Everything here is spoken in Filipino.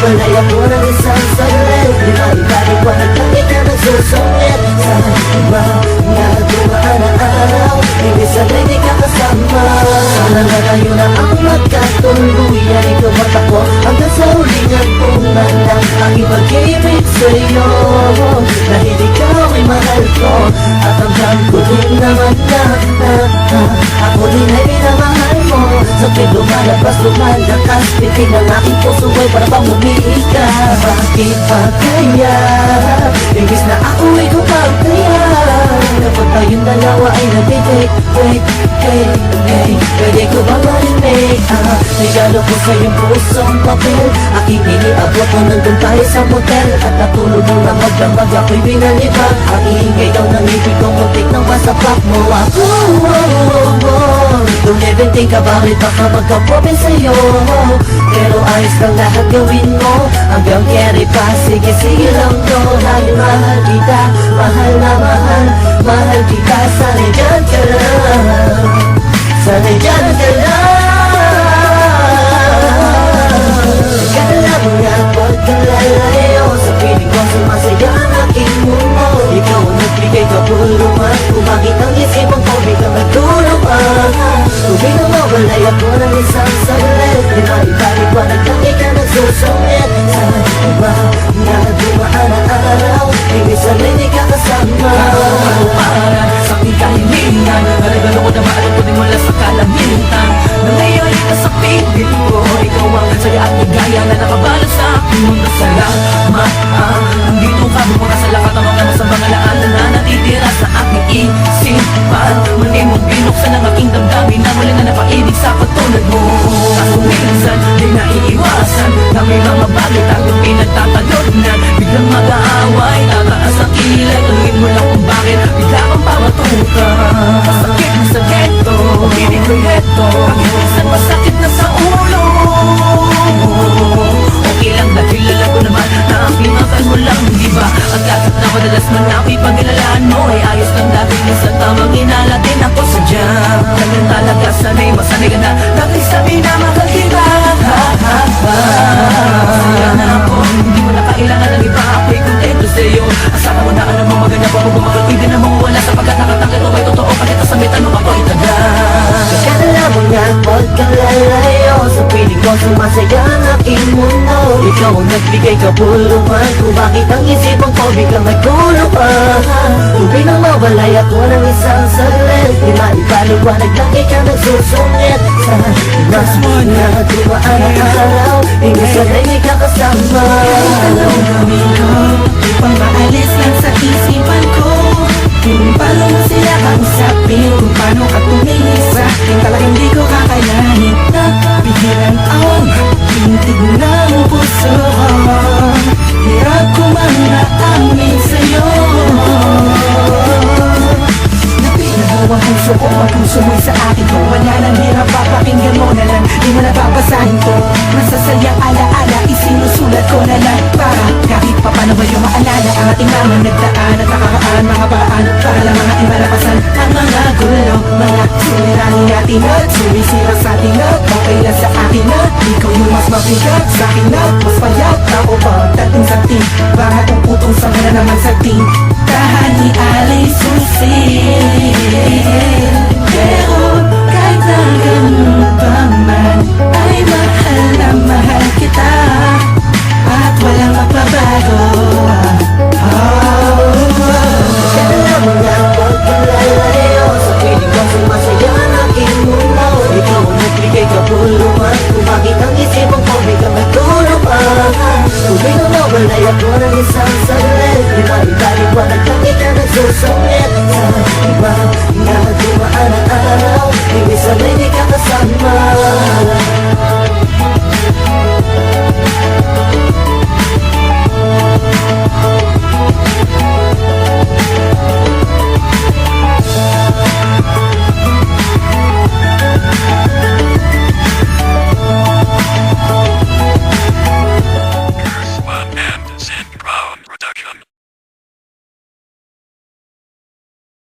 mawalay ako ng isang saglit. Di maibalik-wanag lang ikaw nagsusungit sa iba nga dumaan na araw. Hindi sanay di ka kasama. Sana na tayo na ang magkatuluyan. Ikaw at ako hanggang sa hulingan kung nalang aking pag-ibig sa'yo. Dahil ikaw ay mahal ko at hanggang ko din naman na ako din ay minamahal mo. Sakit lumalabas, lumalakas, pitin ang aking puso ay para bang umiika. Bakit ba kaya imbis na ako ay kupagkaya? Dapat tayong dalawa ay nag-date. Pwede ko ba marinig? Regalo ko sa iyong pusong papel. Aking iniabot mo nandun tayo sa motel. At natulog mo na magdamag ako'y binalibag. Ang iingay daw ng ibig kong muntik nang masapak mo ako. Don't even think about it, baka magka-problem sa'yo. Pero ayos lang lahat gawin mo. Hanggang carry pa, sige lang to. Dahil mahal kita, mahal na mahal. Mahal kita, sana'y dyan ka lang. Sana'y dyan ka lang. Kala mo nga pagkalalayo. Sa piling ko sumasaya ang aking mundo. Ikaw ang nagbigay kapulungan. Kung bakit ang isipang ko biglang nagtulungan. Kung binamawalay ako ng isang saglit. Di maibalik-wanag lang ikaw nagsusungit sa iba nga dumaan na araw. Hindi sanay di ka kasama. Para sa aking kahilingan, naregalo ko na maalam ko din mula sa kalangitan. Na ngayon ay nasa pigil ko. Ikaw ang saya at ligaya na nakabalot sa aking mundo. Salamat nandito ka bumura sa lahat ng mga nasa mga laanan na natitira sa aking isipan. Muli mong binuksan ang aking damdamin na muli na napaibig sa katulad mo. Kaso minsan di naiiwasan na may mga bagay tayong pinagtatalodnan. Biglang mag-aaway, tataas ang kilay. Tuloy mo lang kung bakit bigla kang pamatuka. Masakit na sa ghetto, hindi ko heto. Ang minsan masakit na sa ulo. Okay lang dahil alam ko naman na ang pinakal mo lang, di ba? Ang kahit na madalas man na ipaglalaan mo ay ayos lang dahil minsan tamang inalatin ako sa jam. Ganyan talaga sanay, masanay ka na dahil sabi na mahal kita. Masaya na ako, hindi mo na kailangan ng iba. Ako'y kontento sa'yo. Asahan mo na alam mo maganda pa mo gumagal. Pwede na mong wala sapagkat nakatanggal mo ay totoo. Kahit sa may tanong ako'y tagal. Kala mo nga pagkalalayo. Sa piling ko sumasaya ang aking mundo. Ikaw ang nagbigay kapulungan. Kung bakit ang isipang ko biglang nagtulungan. Kung binamawalay ako ng isang saglit. Di maibalik-wanag lang ikaw nagsusungit sa iba nga dumaan ang araw. Hindi sanay di ka kasama. Anong gawin ko? Upang maalis lang sa isipan ko. Kung paano mo sila kausapin. Kung paano ka tumingin sa akin. Talagang di ko kakayanin. Napigilan ang tintig ng puso. Hirap ko man natangin sa'yo. Napinahaw ang puso ko. Ang puso mo'y sa akin ko. Wala nang hirap, papakinggan mo na lang. Di mo na babasahin ko. Masasayang alaala, isinusulat ko na lang. Para kahit pa paano ba yung maalala ang ating mga nagdaan at nakakaan mga paraan. Para lang mga ating malapasan ang mga gulo. Mga suliranin natin at sumisira sa atin na okay lang sa akin na ikaw yung mas mabigat sa akin na mas payat. Ako ba dating sa team para kung putong sa na naman sa team. Kahani alay susi. Pero kahit na ganun pa man ay mahal na mahal kita. At walang magbabago. Kala mo nga pagkalalayo. Sa piling ko sumasaya ang aking mundo. Ikaw ang nagbigay kapulungan. Kung bakit ang isipang ko biglang nagtulungan. Kung binamawalay ako ng isang saglit. Di maibalik-wanag lang ikaw nagsusungit sa iba nga dumaan ang araw.